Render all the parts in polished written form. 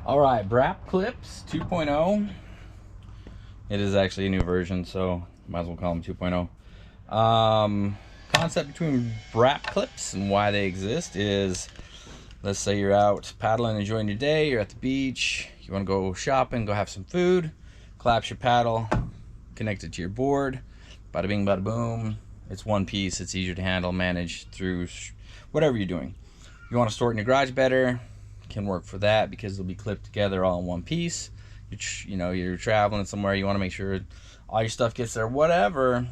All right, Braap Clips 2.0. It is actually a new version, so might as well call them 2.0. Concept between Braap Clips and why they exist is, let's say you're out paddling, enjoying your day, you're at the beach, you want to go shopping, go have some food, collapse your paddle, connect it to your board, bada bing, bada boom. It's one piece, it's easier to handle, manage through whatever you're doing. You want to store it in your garage better, can work for that because they'll be clipped together all in one piece. You're traveling somewhere, you want to make sure all your stuff gets there, whatever.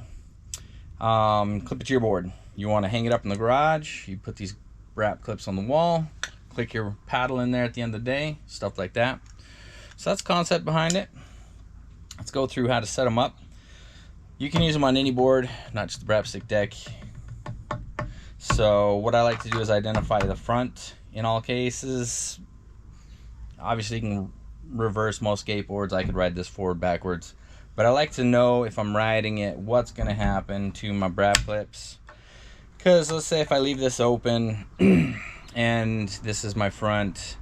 Clip it to your board. You want to hang it up in the garage, you put these Braap clips on the wall, click your paddle in there at the end of the day, stuff like that. So that's the concept behind it. Let's go through how to set them up. You can use them on any board, not just the Braap stick deck. So what I like to do is identify the front in all cases. Obviously you can reverse most skateboards. I could ride this forward, backwards. But I like to know if I'm riding it, what's going to happen to my Braap clips. Because let's say if I leave this open and this is my front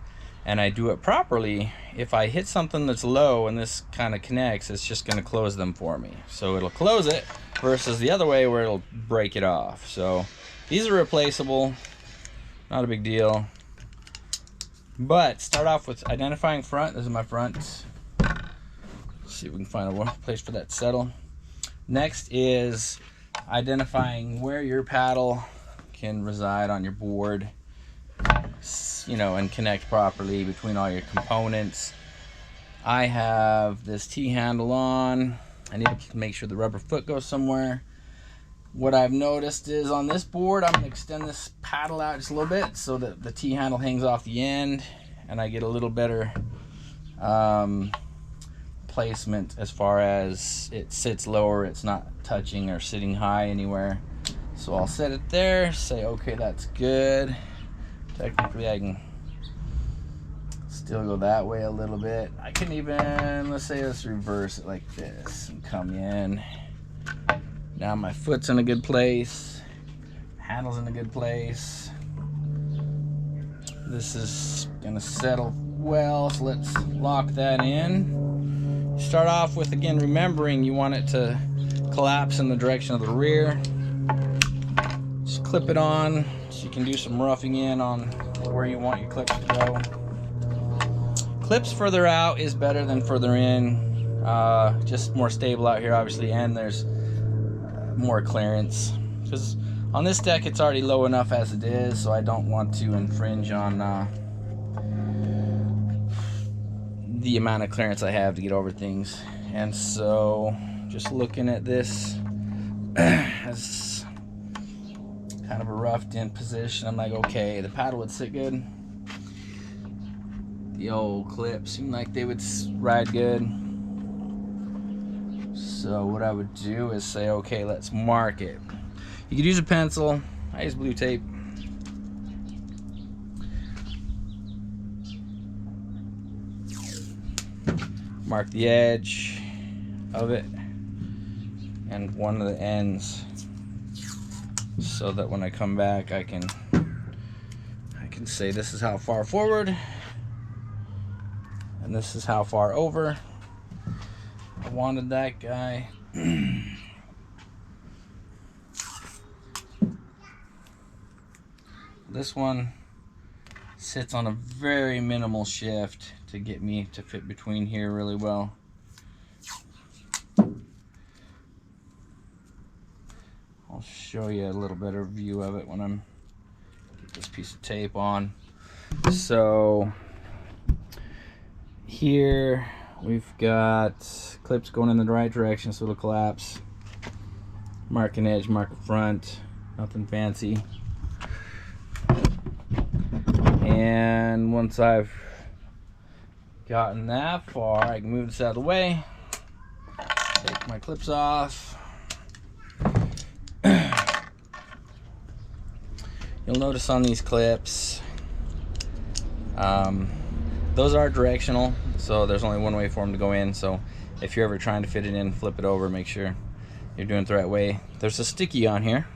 and I do it properly, if I hit something that's low and this kind of connects, it's just going to close them for me. So it'll close it versus the other way where it'll break it off. So these are replaceable, not a big deal. But start off with identifying front. This is my front. Let's see if we can find a place for that to settle. Next is identifying where your paddle can reside on your board, and connect properly between all your components. I have this T-handle on. I need to make sure the rubber foot goes somewhere. What I've noticed is on this board, I'm going to extend this paddle out just a little bit so that the T-handle hangs off the end and I get a little better placement as far as it sits lower, it's not touching or sitting high anywhere. So I'll set it there, say okay, that's good. Technically I can still go that way a little bit. I can even, let's reverse it like this and come in. Now my foot's in a good place, handle's in a good place. This is gonna settle well, so let's lock that in. Start off with, again, remembering you want it to collapse in the direction of the rear. Just clip it on so you can do some roughing in on where you want your clips to go. Clips further out is better than further in. Just more stable out here, obviously, and there's more clearance, because on this deck it's already low enough as it is, so I don't want to infringe on the amount of clearance I have to get over things. And so just looking at this as kind of a roughed in position, I'm like, okay, the paddle would sit good, the old clips seem like they would ride good. So what I would do is say, okay, let's mark it. You could use a pencil. I use blue tape. Mark the edge of it and one of the ends, so that when I come back I can say this is how far forward and this is how far over. I wanted that guy. This one sits on a very minimal shift to get me to fit between here really well. I'll show you a little better view of it when I'm get this piece of tape on. So here we've got clips going in the right direction, so it'll collapse. Mark an edge, mark a front, nothing fancy. And once I've gotten that far, I can move this out of the way, take my clips off. You'll notice on these clips, those are directional, so there's only one way for them to go in. So if you're ever trying to fit it in, flip it over, make sure you're doing it the right way. There's a sticky on here.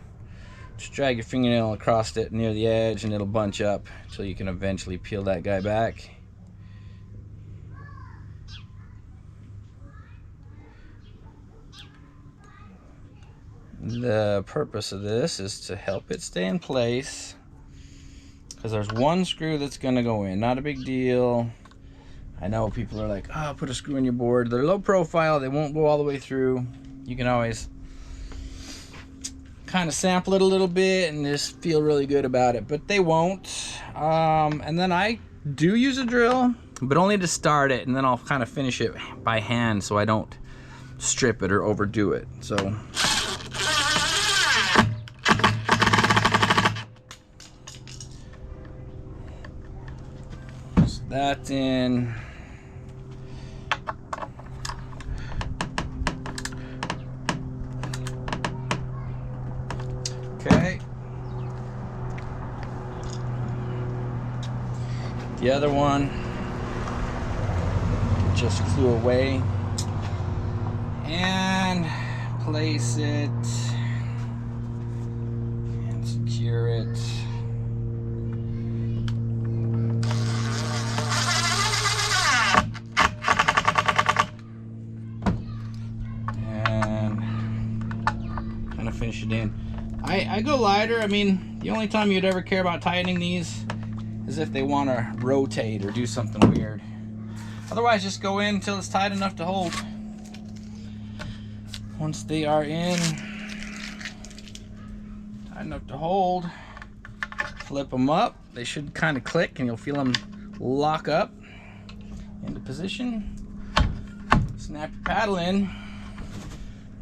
Just drag your fingernail across it near the edge and it'll bunch up until you can eventually peel that guy back. The purpose of this is to help it stay in place, because there's one screw that's going to go in. Not a big deal. I know people are like, oh, put a screw in your board. They're low profile, they won't go all the way through. You can always kind of sample it a little bit and just feel really good about it, but they won't. And then I do use a drill, but only to start it, and then I'll kind of finish it by hand so I don't strip it or overdo it. So that's in. Okay. The other one, just glue away and place it and secure it. And kind of finish it in. I go lighter. I mean, the only time you'd ever care about tightening these is if they want to rotate or do something weird. Otherwise, just go in until it's tight enough to hold. Once they are in, tight enough to hold, flip them up. They should kind of click and you'll feel them lock up into position. Snap your paddle in.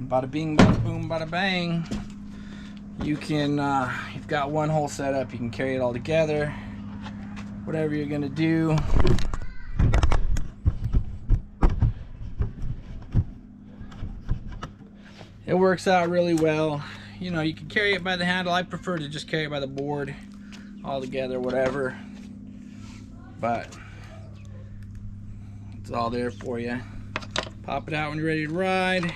Bada bing, bada boom, bada bang. You can, you've got one hole set up, you can carry it all together. Whatever you're gonna do. It works out really well. You know, you can carry it by the handle. I prefer to just carry it by the board all together, whatever. But it's all there for you. Pop it out when you're ready to ride.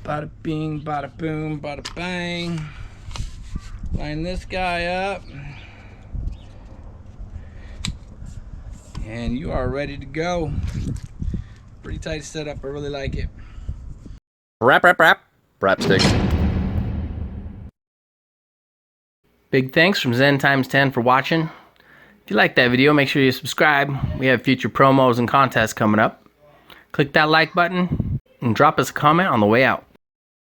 Bada bing, bada boom, bada bang. Line this guy up. And you are ready to go. Pretty tight setup, I really like it. Braap sticks. Big thanks from Zen Times 10 for watching. If you like that video, make sure you subscribe. We have future promos and contests coming up. Click that like button and drop us a comment on the way out.